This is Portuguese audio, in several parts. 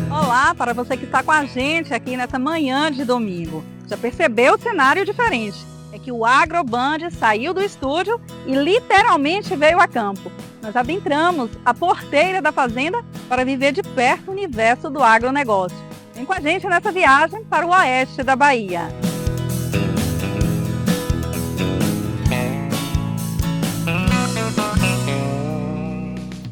Olá, para você que está com a gente aqui nessa manhã de domingo. Já percebeu o cenário diferente? É que o Agroband saiu do estúdio e literalmente veio a campo. Nós adentramos a porteira da fazenda para viver de perto o universo do agronegócio. Vem com a gente nessa viagem para o oeste da Bahia.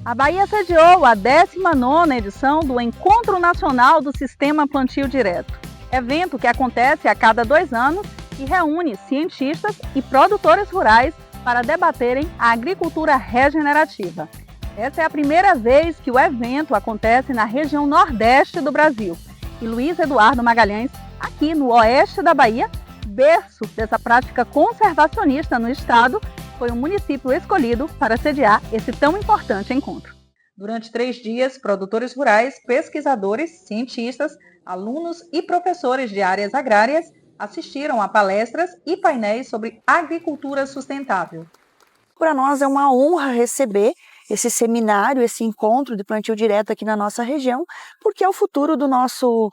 A Bahia sediou a 19ª edição do Encontro Nacional do Sistema Plantio Direto, evento que acontece a cada 2 anos e reúne cientistas e produtores rurais para debaterem a agricultura regenerativa. Essa é a primeira vez que o evento acontece na região nordeste do Brasil. E Luiz Eduardo Magalhães, aqui no oeste da Bahia, berço dessa prática conservacionista no estado, foi o município escolhido para sediar esse tão importante encontro. Durante 3 dias, produtores rurais, pesquisadores, cientistas, alunos e professores de áreas agrárias assistiram a palestras e painéis sobre agricultura sustentável. Para nós é uma honra receber esse seminário, esse encontro de plantio direto aqui na nossa região, porque é o futuro do nosso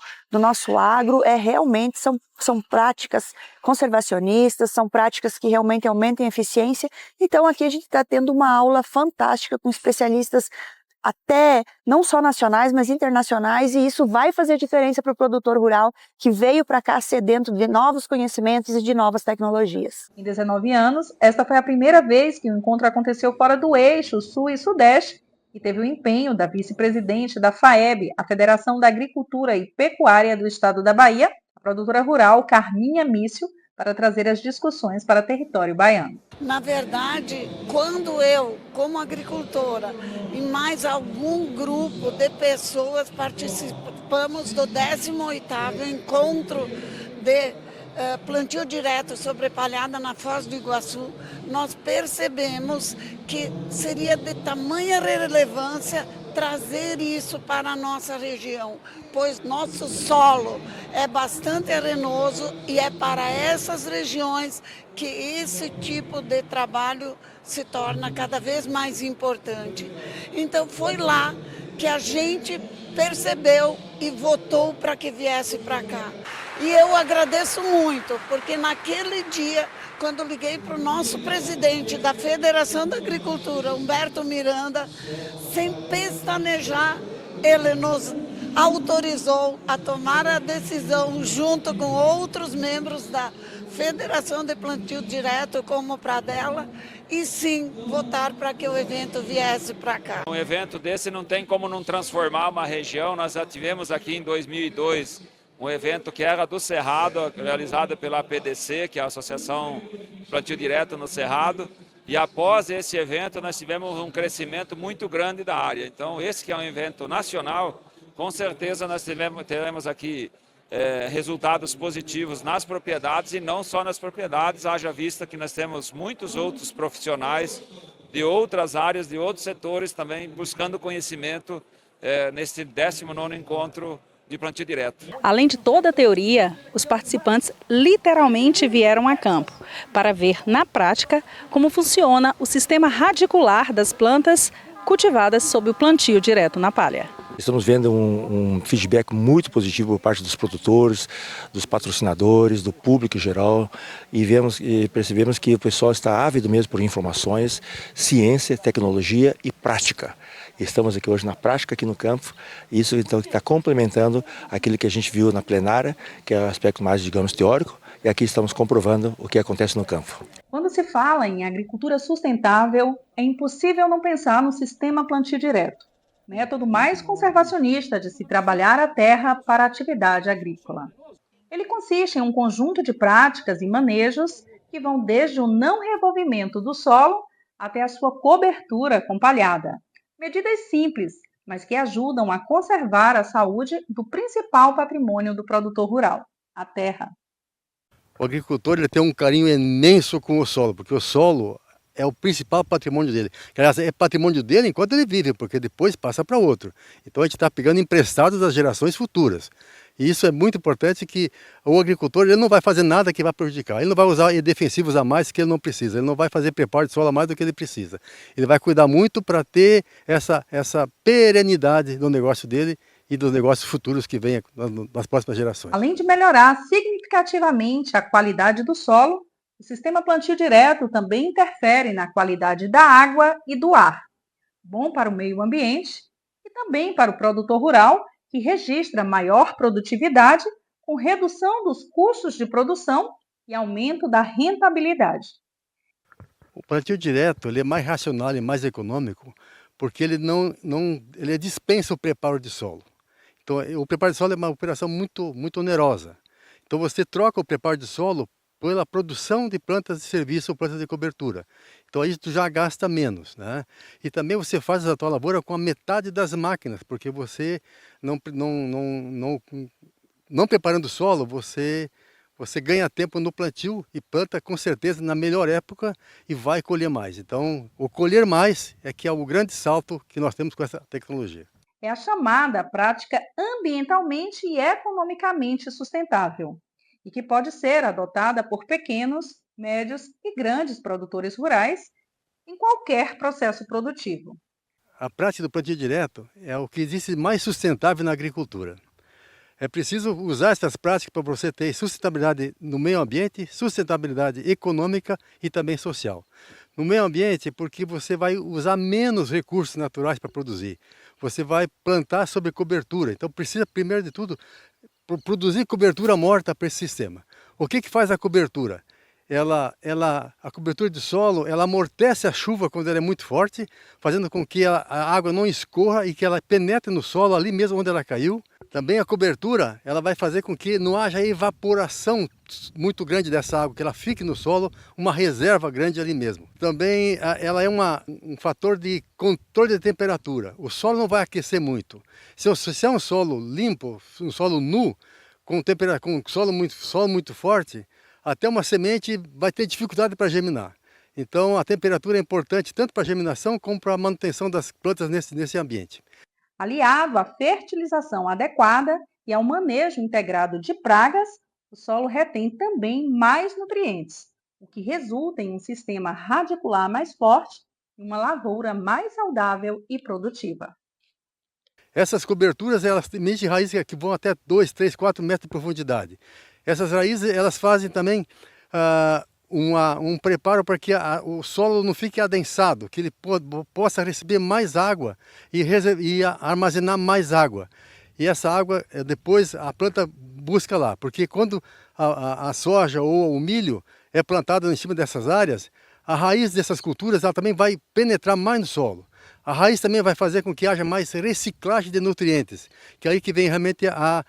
agro, realmente são práticas conservacionistas, são práticas que realmente aumentam a eficiência. Então aqui a gente está tendo uma aula fantástica com especialistas até não só nacionais, mas internacionais, e isso vai fazer diferença para o produtor rural que veio para cá sedento de novos conhecimentos e de novas tecnologias. Em 19 anos, esta foi a primeira vez que o encontro aconteceu fora do eixo sul e sudeste e teve o empenho da vice-presidente da FAEB, a Federação da Agricultura e Pecuária do Estado da Bahia, a produtora rural Carminha Mício, para trazer as discussões para o território baiano. Na verdade, quando eu, como agricultora, e mais algum grupo de pessoas participamos do 18º encontro de plantio direto sobre palhada na Foz do Iguaçu, nós percebemos que seria de tamanha relevância trazer isso para a nossa região, pois nosso solo é bastante arenoso e é para essas regiões que esse tipo de trabalho se torna cada vez mais importante. Então foi lá que a gente percebeu e votou para que viesse para cá. E eu agradeço muito, porque naquele dia, quando liguei para o nosso presidente da Federação da Agricultura, Humberto Miranda, sem pestanejar, ele nos autorizou a tomar a decisão, junto com outros membros da Federação de Plantio Direto, como Pradella, e sim votar para que o evento viesse para cá. Um evento desse não tem como não transformar uma região. Nós já tivemos aqui em 2002 um evento que era do Cerrado, realizado pela APDC, que é a Associação Plantio Direto no Cerrado, e após esse evento nós tivemos um crescimento muito grande da área. Então esse que é um evento nacional, com certeza nós teremos aqui resultados positivos nas propriedades e não só nas propriedades, haja vista que nós temos muitos outros profissionais de outras áreas, de outros setores também buscando conhecimento nesse 19º encontro de plantio direto. Além de toda a teoria, os participantes literalmente vieram a campo para ver na prática como funciona o sistema radicular das plantas cultivadas sob o plantio direto na palha. Estamos vendo um feedback muito positivo por parte dos produtores, dos patrocinadores, do público em geral, e percebemos que o pessoal está ávido mesmo por informações, ciência, tecnologia e prática. Estamos aqui hoje na prática, aqui no campo, e isso então está complementando aquilo que a gente viu na plenária, que é o aspecto mais, digamos, teórico, e aqui estamos comprovando o que acontece no campo. Quando se fala em agricultura sustentável, é impossível não pensar no sistema plantio direto, método mais conservacionista de se trabalhar a terra para a atividade agrícola. Ele consiste em um conjunto de práticas e manejos que vão desde o não revolvimento do solo até a sua cobertura com palhada. Medidas simples, mas que ajudam a conservar a saúde do principal patrimônio do produtor rural, a terra. O agricultor ele tem um carinho imenso com o solo, porque o solo é o principal patrimônio dele. Aliás, é patrimônio dele enquanto ele vive, porque depois passa para outro. Então a gente está pegando emprestado das gerações futuras. E isso é muito importante, que o agricultor ele não vai fazer nada que vai prejudicar. Ele não vai usar defensivos a mais que ele não precisa. Ele não vai fazer preparo de solo a mais do que ele precisa. Ele vai cuidar muito para ter essa perenidade do negócio dele e dos negócios futuros que venham nas próximas gerações. Além de melhorar significativamente a qualidade do solo, o sistema plantio direto também interfere na qualidade da água e do ar, bom para o meio ambiente e também para o produtor rural, que registra maior produtividade com redução dos custos de produção e aumento da rentabilidade. O plantio direto ele é mais racional e mais econômico, porque ele ele dispensa o preparo de solo. Então, o preparo de solo é uma operação muito onerosa. Então, você troca o preparo de solo pela produção de plantas de serviço ou plantas de cobertura. Então, aí tu já gasta menos, né? E também você faz a tua lavoura com a metade das máquinas, porque você não preparando o solo, você ganha tempo no plantio e planta com certeza na melhor época e vai colher mais. Então, o colher mais é que é o grande salto que nós temos com essa tecnologia. É a chamada prática ambientalmente e economicamente sustentável, e que pode ser adotada por pequenos, médios e grandes produtores rurais em qualquer processo produtivo. A prática do plantio direto é o que existe mais sustentável na agricultura. É preciso usar essas práticas para você ter sustentabilidade no meio ambiente, sustentabilidade econômica e também social. No meio ambiente, porque você vai usar menos recursos naturais para produzir. Você vai plantar sobre cobertura. Então precisa, primeiro de tudo, produzir cobertura morta para esse sistema. O que faz a cobertura? A cobertura de solo, ela amortece a chuva quando ela é muito forte, fazendo com que a água não escorra e que ela penetre no solo ali mesmo onde ela caiu. Também a cobertura, ela vai fazer com que não haja evaporação muito grande dessa água, que ela fique no solo, uma reserva grande ali mesmo. Também ela é um fator de controle de temperatura. O solo não vai aquecer muito. Se é um solo limpo, um solo nu, com solo muito forte, até uma semente vai ter dificuldade para germinar. Então a temperatura é importante tanto para a germinação como para a manutenção das plantas nesse ambiente. Aliado à fertilização adequada e ao manejo integrado de pragas, o solo retém também mais nutrientes, o que resulta em um sistema radicular mais forte e uma lavoura mais saudável e produtiva. Essas coberturas, elas emitem raízes que vão até 2, 3, 4 metros de profundidade. Essas raízes, elas fazem também um preparo para que o solo não fique adensado, que ele possa receber mais água e armazenar mais água. E essa água, depois, a planta busca lá, porque quando a soja ou o milho é plantado em cima dessas áreas, a raiz dessas culturas ela também vai penetrar mais no solo. A raiz também vai fazer com que haja mais reciclagem de nutrientes, que é aí que vem realmente a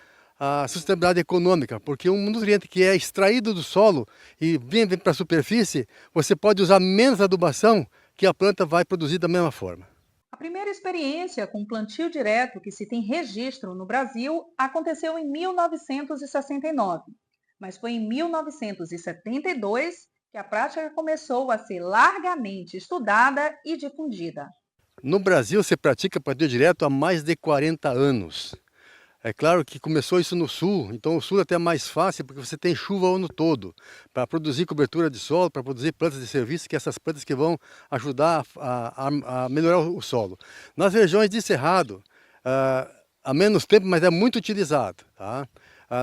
sustentabilidade econômica, porque um nutriente que é extraído do solo e vem para a superfície, você pode usar menos adubação que a planta vai produzir da mesma forma. A primeira experiência com plantio direto que se tem registro no Brasil aconteceu em 1969, mas foi em 1972 que a prática começou a ser largamente estudada e difundida. No Brasil se pratica plantio direto há mais de 40 anos. É claro que começou isso no sul, então o sul é até mais fácil porque você tem chuva o ano todo para produzir cobertura de solo, para produzir plantas de serviço, que essas plantas que vão ajudar a melhorar o solo. Nas regiões de cerrado, há menos tempo, mas é muito utilizado. Tá?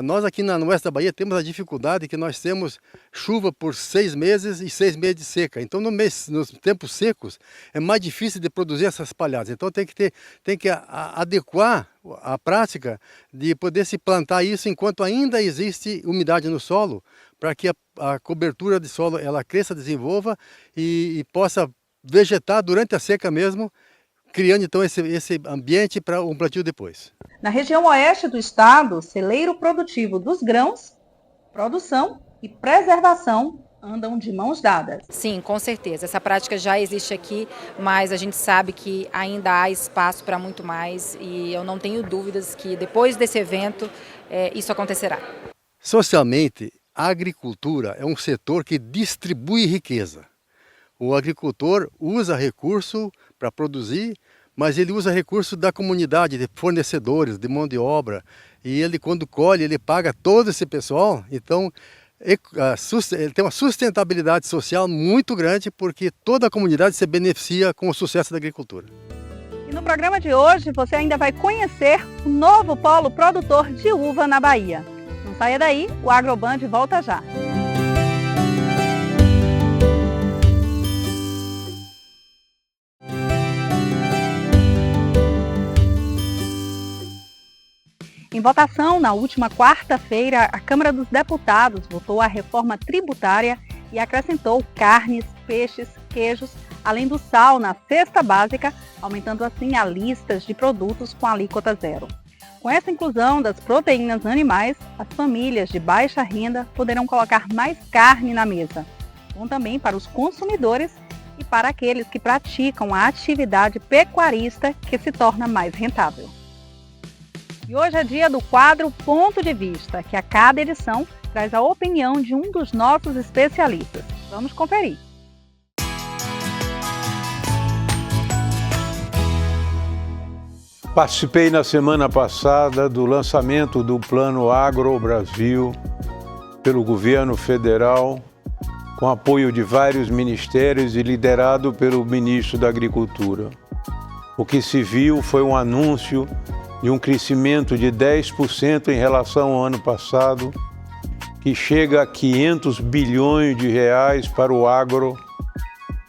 Nós aqui no oeste da Bahia temos a dificuldade que nós temos chuva por 6 meses e 6 meses de seca. Então nos tempos secos é mais difícil de produzir essas palhadas. Então tem que adequar a prática de poder se plantar isso enquanto ainda existe umidade no solo, para que a cobertura de solo ela cresça, desenvolva e possa vegetar durante a seca mesmo, criando então esse ambiente para um plantio depois. Na região oeste do estado, celeiro produtivo dos grãos, produção e preservação andam de mãos dadas. Sim, com certeza. Essa prática já existe aqui, mas a gente sabe que ainda há espaço para muito mais e eu não tenho dúvidas que depois desse evento isso acontecerá. Socialmente, a agricultura é um setor que distribui riqueza. O agricultor usa recurso para produzir, mas ele usa recursos da comunidade, de fornecedores, de mão de obra, e ele quando colhe, ele paga todo esse pessoal, então ele tem uma sustentabilidade social muito grande, porque toda a comunidade se beneficia com o sucesso da agricultura. E no programa de hoje você ainda vai conhecer o novo polo produtor de uva na Bahia. Não saia daí, o Agroband volta já. Em votação, na última quarta-feira, a Câmara dos Deputados votou a reforma tributária e acrescentou carnes, peixes, queijos, além do sal na cesta básica, aumentando assim a lista de produtos com alíquota zero. Com essa inclusão das proteínas animais, as famílias de baixa renda poderão colocar mais carne na mesa. Bom também para os consumidores e para aqueles que praticam a atividade pecuarista, que se torna mais rentável. E hoje é dia do quadro Ponto de Vista, que a cada edição traz a opinião de um dos nossos especialistas. Vamos conferir. Participei na semana passada do lançamento do Plano Agro Brasil pelo governo federal, com apoio de vários ministérios e liderado pelo ministro da Agricultura. O que se viu foi um anúncio de um crescimento de 10% em relação ao ano passado, que chega a 500 bilhões de reais para o agro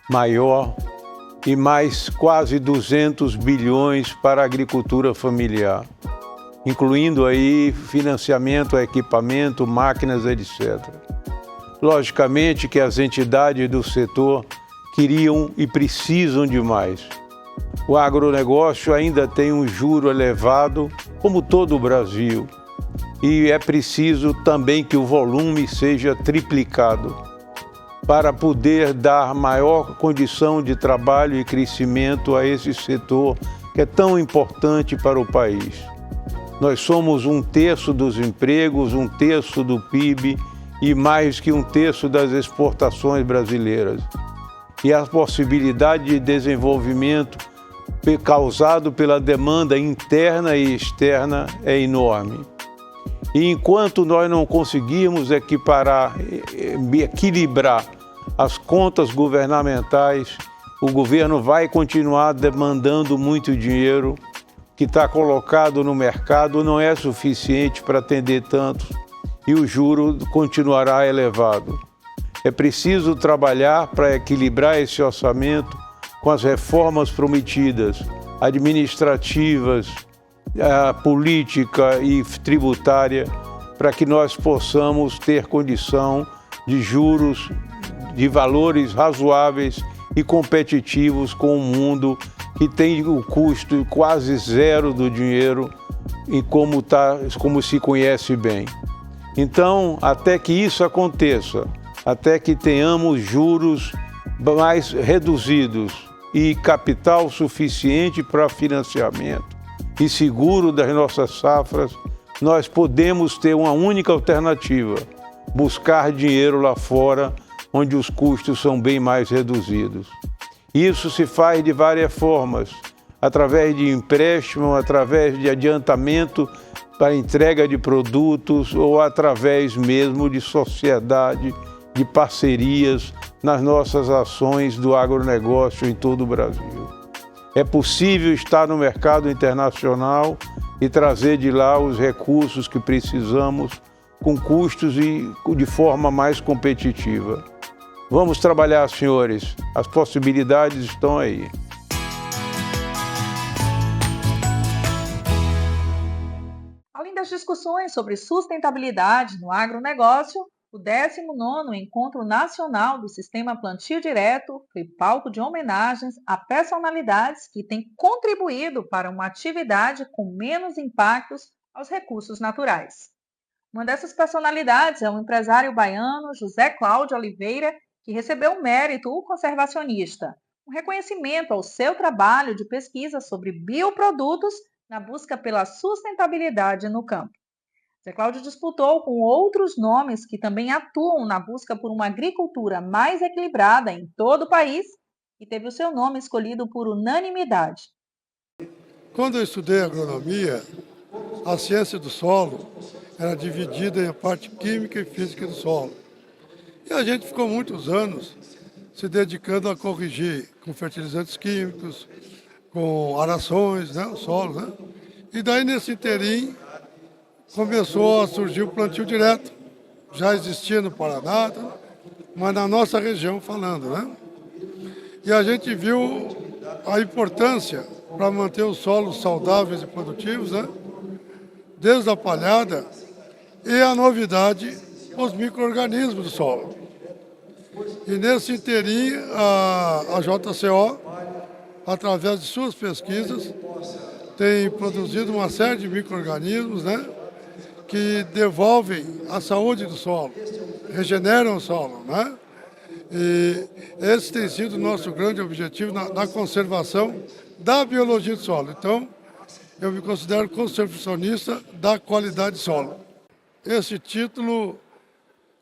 maior e mais quase 200 bilhões para a agricultura familiar, incluindo aí financiamento a equipamento, máquinas, etc. Logicamente que as entidades do setor queriam e precisam de mais. O agronegócio ainda tem um juro elevado, como todo o Brasil, e é preciso também que o volume seja triplicado para poder dar maior condição de trabalho e crescimento a esse setor que é tão importante para o país. Nós somos 1/3 dos empregos, 1/3 do PIB e mais que 1/3 das exportações brasileiras. E a possibilidade de desenvolvimento causado pela demanda interna e externa é enorme. E enquanto nós não conseguirmos equilibrar as contas governamentais, o governo vai continuar demandando muito dinheiro que está colocado no mercado, não é suficiente para atender tantos e o juro continuará elevado. É preciso trabalhar para equilibrar esse orçamento com as reformas prometidas, administrativas, política e tributária, para que nós possamos ter condição de juros, de valores razoáveis e competitivos com o mundo que tem o custo quase zero do dinheiro e como se conhece bem. Então, até que isso aconteça, até que tenhamos juros mais reduzidos e capital suficiente para financiamento e seguro das nossas safras, nós podemos ter uma única alternativa: buscar dinheiro lá fora, onde os custos são bem mais reduzidos. Isso se faz de várias formas, através de empréstimo, através de adiantamento para entrega de produtos ou através mesmo de sociedade, de parcerias nas nossas ações do agronegócio em todo o Brasil. É possível estar no mercado internacional e trazer de lá os recursos que precisamos com custos e de forma mais competitiva. Vamos trabalhar, senhores. As possibilidades estão aí. Além das discussões sobre sustentabilidade no agronegócio, o 19º Encontro Nacional do Sistema Plantio Direto foi palco de homenagens a personalidades que têm contribuído para uma atividade com menos impactos aos recursos naturais. Uma dessas personalidades é o empresário baiano José Cláudio Oliveira, que recebeu o mérito o conservacionista, um reconhecimento ao seu trabalho de pesquisa sobre bioprodutos na busca pela sustentabilidade no campo. Zé Cláudio disputou com outros nomes que também atuam na busca por uma agricultura mais equilibrada em todo o país e teve o seu nome escolhido por unanimidade. Quando eu estudei agronomia, a ciência do solo era dividida em a parte química e física do solo. E a gente ficou muitos anos se dedicando a corrigir com fertilizantes químicos, com arações, né, o solo, né? E daí, nesse interim, começou a surgir o plantio direto. Já existia no Paraná, mas na nossa região falando, né? E a gente viu a importância para manter os solos saudáveis e produtivos, né? Desde a palhada e a novidade, os micro-organismos do solo. E nesse interim, a JCO, através de suas pesquisas, tem produzido uma série de micro-organismos, né, que devolvem a saúde do solo, regeneram o solo, né? E esse tem sido o nosso grande objetivo na conservação da biologia do solo. Então, eu me considero conservacionista da qualidade do solo. Esse título,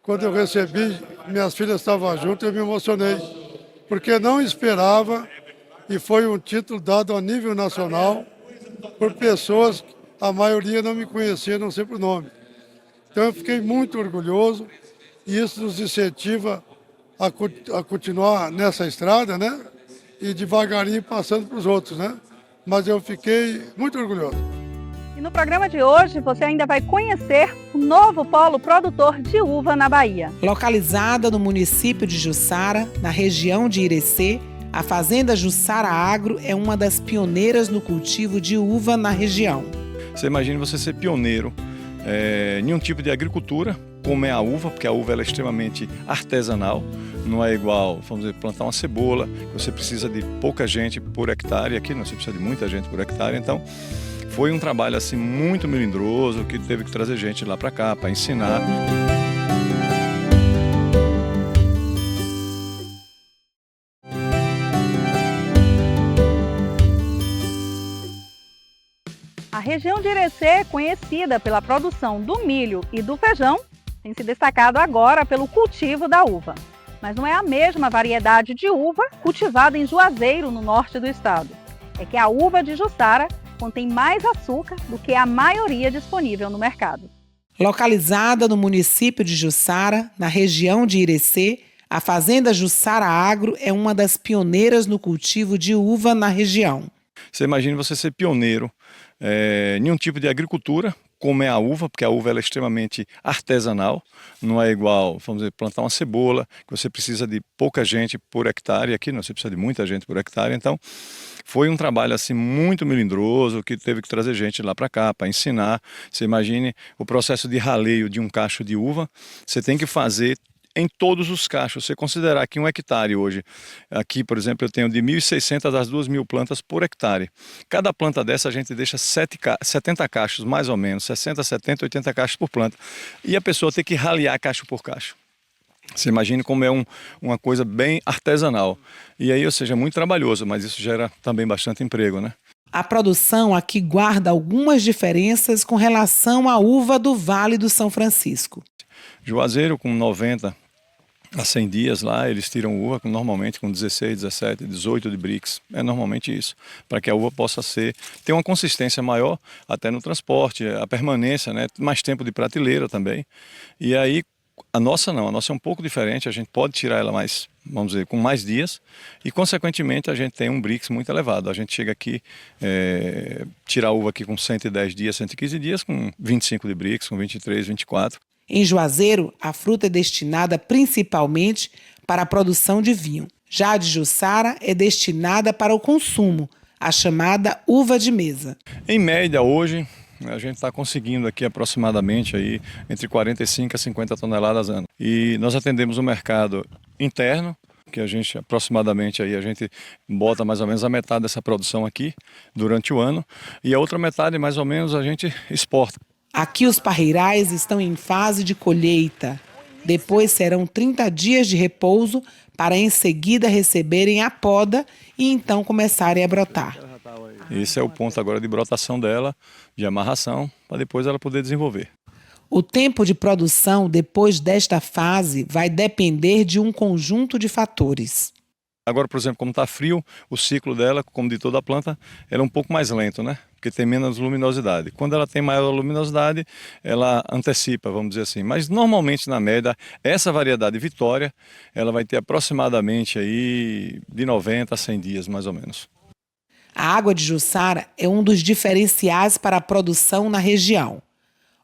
quando eu recebi, minhas filhas estavam juntas, eu me emocionei, porque não esperava, e foi um título dado a nível nacional por pessoas, a maioria não me conhecia, não sei por nome. Então eu fiquei muito orgulhoso e isso nos incentiva a continuar nessa estrada, né? E devagarinho passando para os outros, né? Mas eu fiquei muito orgulhoso. E no programa de hoje você ainda vai conhecer o novo polo produtor de uva na Bahia. Localizada no município de Jussara, na região de Irecê, a Fazenda Jussara Agro é uma das pioneiras no cultivo de uva na região. Você imagina você ser pioneiro em um tipo de agricultura, como é a uva, porque a uva ela é extremamente artesanal, não é igual, vamos dizer, plantar uma cebola, você precisa de pouca gente por hectare, aqui não, você precisa de muita gente por hectare, então foi um trabalho assim muito melindroso, que teve que trazer gente lá para cá, para ensinar. A região de Irecê, conhecida pela produção do milho e do feijão, tem se destacado agora pelo cultivo da uva. Mas não é a mesma variedade de uva cultivada em Juazeiro, no norte do estado. É que a uva de Jussara contém mais açúcar do que a maioria disponível no mercado. Localizada no município de Jussara, na região de Irecê, a Fazenda Jussara Agro é uma das pioneiras no cultivo de uva na região. Você imagina você ser pioneiro em um tipo de agricultura, como é a uva, porque a uva ela é extremamente artesanal, não é igual, vamos dizer, plantar uma cebola, que você precisa de pouca gente por hectare, aqui não, você precisa de muita gente por hectare, então foi um trabalho assim muito melindroso, que teve que trazer gente lá para cá, para ensinar. Você imagine o processo de raleio de um cacho de uva, você tem que fazer em todos os cachos. Você considerar que um hectare hoje, aqui por exemplo eu tenho de 1.600 a 2.000 plantas por hectare. Cada planta dessa a gente deixa 70 cachos mais ou menos, 60, 70, 80 cachos por planta. E a pessoa tem que ralear cacho por cacho. Você imagina como é uma coisa bem artesanal. E aí, ou seja, é muito trabalhoso, mas isso gera também bastante emprego, né? A produção aqui guarda algumas diferenças com relação à uva do Vale do São Francisco. Juazeiro, com 90 a 100 dias lá, eles tiram uva normalmente com 16, 17, 18 de Brix. É normalmente isso, para que a uva possa ter uma consistência maior, até no transporte, a permanência, né? Mais tempo de prateleira também. E aí, a nossa não, a nossa é um pouco diferente, a gente pode tirar ela mais, vamos dizer, com mais dias e, consequentemente, a gente tem um Brix muito elevado. A gente chega aqui, tirar a uva aqui com 110 dias, 115 dias, com 25 de Brix, com 23, 24. Em Juazeiro, a fruta é destinada principalmente para a produção de vinho. Já a de Jussara é destinada para o consumo, a chamada uva de mesa. Em média, hoje, a gente está conseguindo aqui aproximadamente aí, entre 45 a 50 toneladas ano. E nós atendemos o mercado interno, que a gente aproximadamente aí, a gente bota mais ou menos a metade dessa produção aqui durante o ano. E a outra metade, mais ou menos, a gente exporta. Aqui os parreirais estão em fase de colheita. Depois serão 30 dias de repouso para em seguida receberem a poda e então começarem a brotar. Esse é o ponto agora de brotação dela, de amarração, para depois ela poder desenvolver. O tempo de produção depois desta fase vai depender de um conjunto de fatores. Agora, por exemplo, como está frio, o ciclo dela, como de toda a planta, ela é um pouco mais lento, né? Porque tem menos luminosidade. Quando ela tem maior luminosidade, ela antecipa, vamos dizer assim. Mas normalmente, na média, essa variedade Vitória, ela vai ter aproximadamente aí de 90 a 100 dias, mais ou menos. A água de Jussara é um dos diferenciais para a produção na região.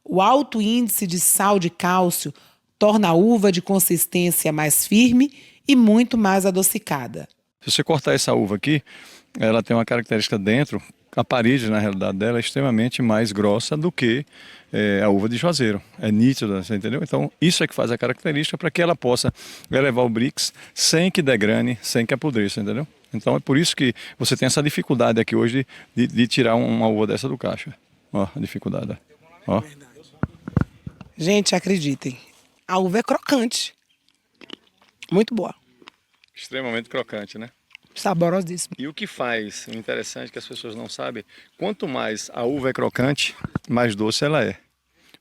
O alto índice de sal de cálcio torna a uva de consistência mais firme e muito mais adocicada. Se você cortar essa uva aqui, ela tem uma característica dentro, a parede, na realidade dela, é extremamente mais grossa do que a uva de Juazeiro. É nítida, você entendeu? Então, isso é que faz a característica para que ela possa elevar o Brix sem que degrane, sem que apodreça, entendeu? Então, é por isso que você tem essa dificuldade aqui hoje de tirar uma uva dessa do caixa. Ó, a dificuldade. Ó. Gente, acreditem, a uva é crocante. Muito boa. Extremamente crocante, né? Saborosíssimo. E o que faz, o interessante que as pessoas não sabem, quanto mais a uva é crocante, mais doce ela é.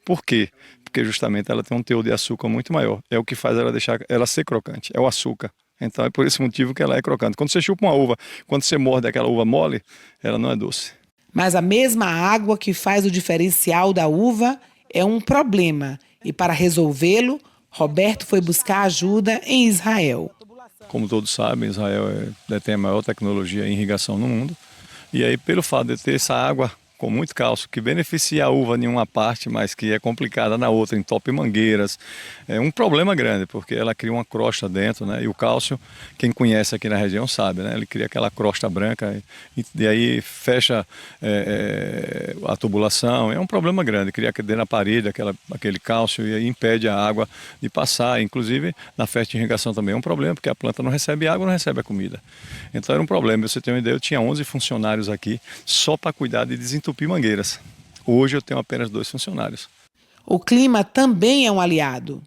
Por quê? Porque justamente ela tem um teor de açúcar muito maior. É o que faz ela deixar ela ser crocante, é o açúcar. Então é por esse motivo que ela é crocante. Quando você chupa uma uva, quando você morde aquela uva mole, ela não é doce. Mas a mesma água que faz o diferencial da uva é um problema. E para resolvê-lo, Roberto foi buscar ajuda em Israel. Como todos sabem, Israel detém a maior tecnologia em irrigação no mundo. E aí, pelo fato de ter essa água com muito cálcio, que beneficia a uva em uma parte, mas que é complicada na outra, entope mangueiras, é um problema grande, porque ela cria uma crosta dentro, né? E o cálcio, quem conhece aqui na região sabe, né? Ele cria aquela crosta branca e aí fecha a tubulação, é um problema grande, cria dentro da parede aquele cálcio e aí impede a água de passar, inclusive na fertirrigação também é um problema, porque a planta não recebe água, não recebe a comida. Então era um problema, você tem uma ideia, eu tinha 11 funcionários aqui só para cuidar de desentupir mangueiras. Hoje eu tenho apenas 2 funcionários. O clima também é um aliado.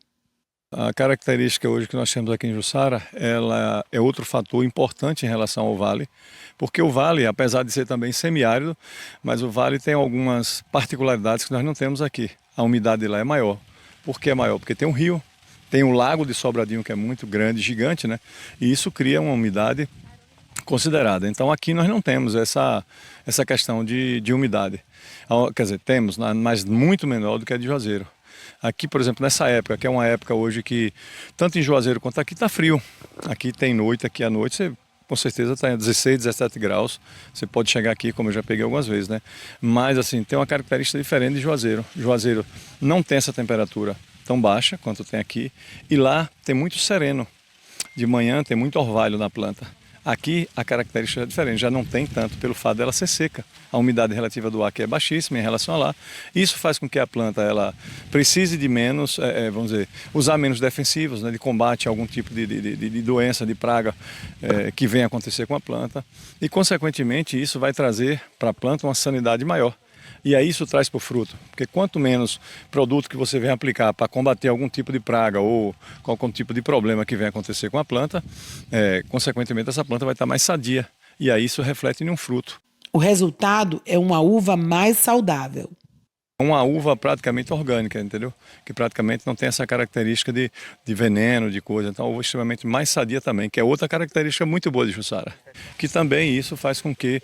A característica hoje que nós temos aqui em Jussara, ela é outro fator importante em relação ao vale, porque o vale, apesar de ser também semiárido, mas o vale tem algumas particularidades que nós não temos aqui. A umidade lá é maior. Por que é maior? Porque tem um rio, tem o lago de Sobradinho que é muito grande, gigante, né? E isso cria uma umidade considerada. Então aqui nós não temos essa questão de umidade. Quer dizer, temos, mas muito menor do que a de Juazeiro. Aqui, por exemplo, nessa época, que é uma época hoje que, tanto em Juazeiro quanto aqui, está frio. Aqui tem noite, aqui à noite, você com certeza está em 16, 17 graus. Você pode chegar aqui, como eu já peguei algumas vezes, né? Mas, assim, tem uma característica diferente de Juazeiro. Juazeiro não tem essa temperatura tão baixa quanto tem aqui. E lá tem muito sereno. De manhã tem muito orvalho na planta. Aqui a característica é diferente, já não tem tanto pelo fato dela ser seca. A umidade relativa do ar aqui é baixíssima em relação a lá. Isso faz com que a planta ela precise de menos, vamos dizer, usar menos defensivos, né, de combate a algum tipo de doença, de praga que venha acontecer com a planta. E, consequentemente, isso vai trazer para a planta uma sanidade maior. E aí isso traz para o fruto, porque quanto menos produto que você vem aplicar para combater algum tipo de praga ou algum tipo de problema que venha acontecer com a planta, consequentemente essa planta vai estar mais sadia. E aí isso reflete em um fruto. O resultado é uma uva mais saudável. Uma uva praticamente orgânica, entendeu? Que praticamente não tem essa característica de veneno, de coisa. Então, uma uva extremamente mais sadia também, que é outra característica muito boa de Jussara. Que também isso faz com que,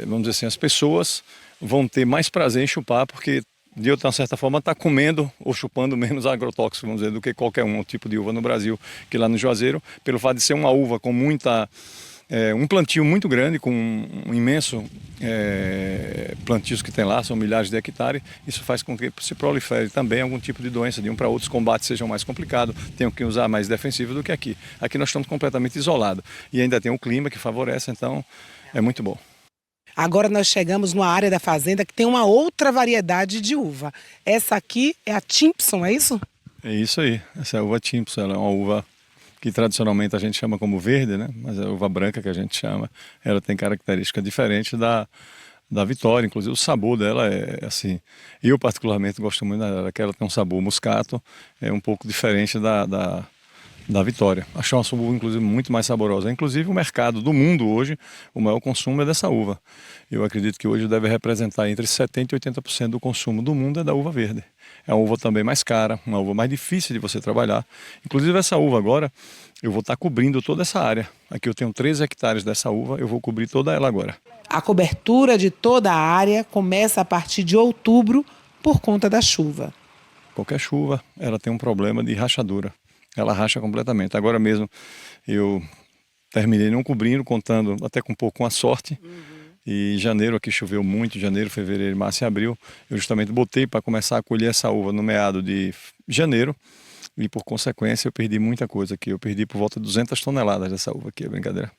vamos dizer assim, as pessoas vão ter mais prazer em chupar, porque de uma certa forma está comendo ou chupando menos agrotóxico, vamos dizer, do que qualquer um tipo de uva no Brasil, que lá no Juazeiro, pelo fato de ser uma uva com um plantio muito grande, com um imenso plantios que tem lá, são milhares de hectares, isso faz com que se prolifere também algum tipo de doença, de um para outros combates sejam mais complicados, tenham que usar mais defensivo do que aqui. Aqui nós estamos completamente isolados e ainda tem um clima que favorece, então é muito bom. Agora nós chegamos numa área da fazenda que tem uma outra variedade de uva. Essa aqui é a Timpson, é isso? É isso aí, essa é a uva Timpson, ela é uma uva que tradicionalmente a gente chama como verde, né? Mas é a uva branca que a gente chama, ela tem característica diferente da Vitória, inclusive o sabor dela é assim, eu particularmente gosto muito dela, que ela tem um sabor muscato, é um pouco diferente da Vitória. Acho uma uva, inclusive, muito mais saborosa. Inclusive, o mercado do mundo hoje, o maior consumo é dessa uva. Eu acredito que hoje deve representar entre 70% e 80% do consumo do mundo é da uva verde. É uma uva também mais cara, uma uva mais difícil de você trabalhar. Inclusive, essa uva agora, eu vou estar cobrindo toda essa área. Aqui eu tenho 3 hectares dessa uva, eu vou cobrir toda ela agora. A cobertura de toda a área começa a partir de outubro por conta da chuva. Qualquer chuva, ela tem um problema de rachadura. Ela racha completamente. Agora mesmo eu terminei não cobrindo, contando até com um pouco com a sorte. E em janeiro aqui choveu muito, janeiro, fevereiro, março e abril. Eu justamente botei para começar a colher essa uva no meado de janeiro. E por consequência eu perdi muita coisa aqui. Eu perdi por volta de 200 toneladas dessa uva aqui, é brincadeira.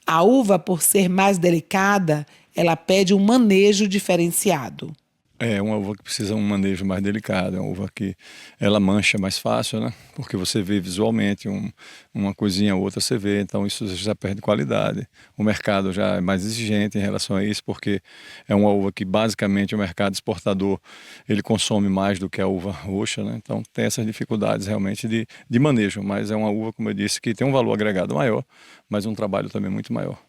A uva, por ser mais delicada, ela pede um manejo diferenciado. É uma uva que precisa de um manejo mais delicado, é uma uva que ela mancha mais fácil, né? Porque você vê visualmente uma coisinha ou outra, você vê, então isso já perde qualidade. O mercado já é mais exigente em relação a isso, porque é uma uva que basicamente o mercado exportador ele consome mais do que a uva roxa, né? Então tem essas dificuldades realmente de manejo, mas é uma uva, como eu disse, que tem um valor agregado maior, mas um trabalho também muito maior.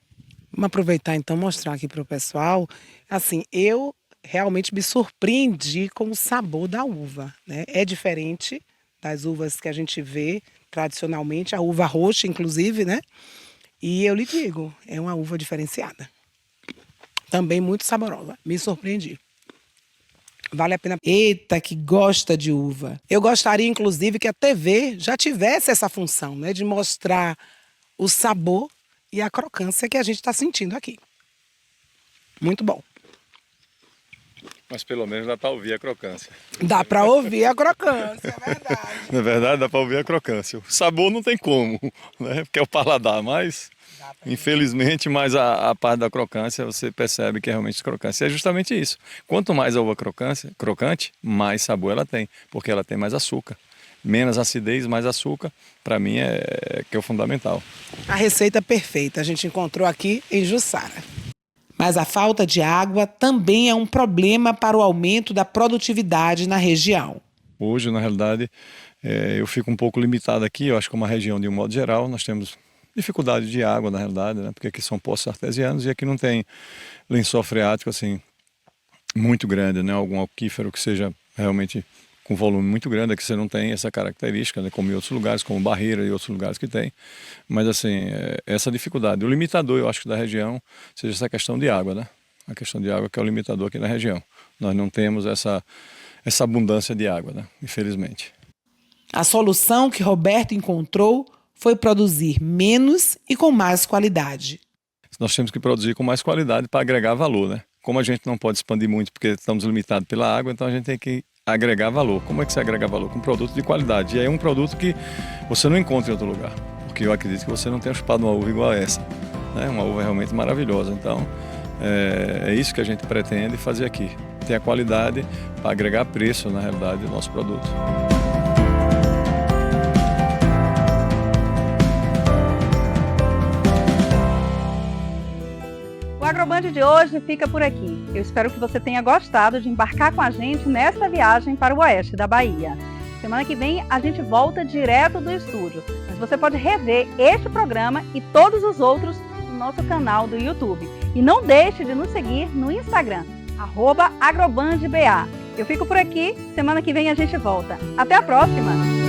Vamos aproveitar então e mostrar aqui para o pessoal. Assim, eu realmente me surpreendi com o sabor da uva, né? É diferente das uvas que a gente vê tradicionalmente, a uva roxa inclusive, né? E eu lhe digo, é uma uva diferenciada. Também muito saborosa, me surpreendi. Vale a pena. Eita, que gosta de uva. Eu gostaria inclusive que a TV já tivesse essa função, né? De mostrar o sabor e a crocância que a gente está sentindo aqui. Muito bom. Mas pelo menos dá para ouvir a crocância. Dá para ouvir a crocância, é verdade. Na verdade, dá para ouvir a crocância. O sabor não tem como, né? Porque é o paladar, mas infelizmente mais a parte da crocância você percebe que é realmente crocância. É justamente isso. Quanto mais a uva crocante, mais sabor ela tem, porque ela tem mais açúcar. Menos acidez, mais açúcar, para mim que é o fundamental. A receita perfeita a gente encontrou aqui em Jussara. Mas a falta de água também é um problema para o aumento da produtividade na região. Hoje, na realidade, eu fico um pouco limitado aqui, eu acho que uma região de um modo geral, nós temos dificuldade de água, na realidade, né? Porque aqui são poços artesianos e aqui não tem lençol freático assim, muito grande, né? Algum aquífero que seja realmente com volume muito grande, aqui você não tem essa característica, né? Como em outros lugares, como Barreira e outros lugares que tem. Mas assim, essa dificuldade. O limitador, eu acho que da região, seja essa questão de água, né? A questão de água que é o limitador aqui na região. Nós não temos essa abundância de água, né? Infelizmente. A solução que Roberto encontrou foi produzir menos e com mais qualidade. Nós temos que produzir com mais qualidade para agregar valor, né? Como a gente não pode expandir muito porque estamos limitados pela água, então a gente tem que agregar valor. Como é que você agrega valor? Com um produto de qualidade. E aí é um produto que você não encontra em outro lugar. Porque eu acredito que você não tenha chupado uma uva igual a essa. Né? Uma uva realmente maravilhosa. Então, é isso que a gente pretende fazer aqui. Ter a qualidade para agregar preço, na realidade, do nosso produto. O Agroband de hoje fica por aqui. Eu espero que você tenha gostado de embarcar com a gente nesta viagem para o oeste da Bahia. Semana que vem a gente volta direto do estúdio, mas você pode rever este programa e todos os outros no nosso canal do YouTube. E não deixe de nos seguir no Instagram, @agrobandba. Eu fico por aqui, semana que vem a gente volta. Até a próxima!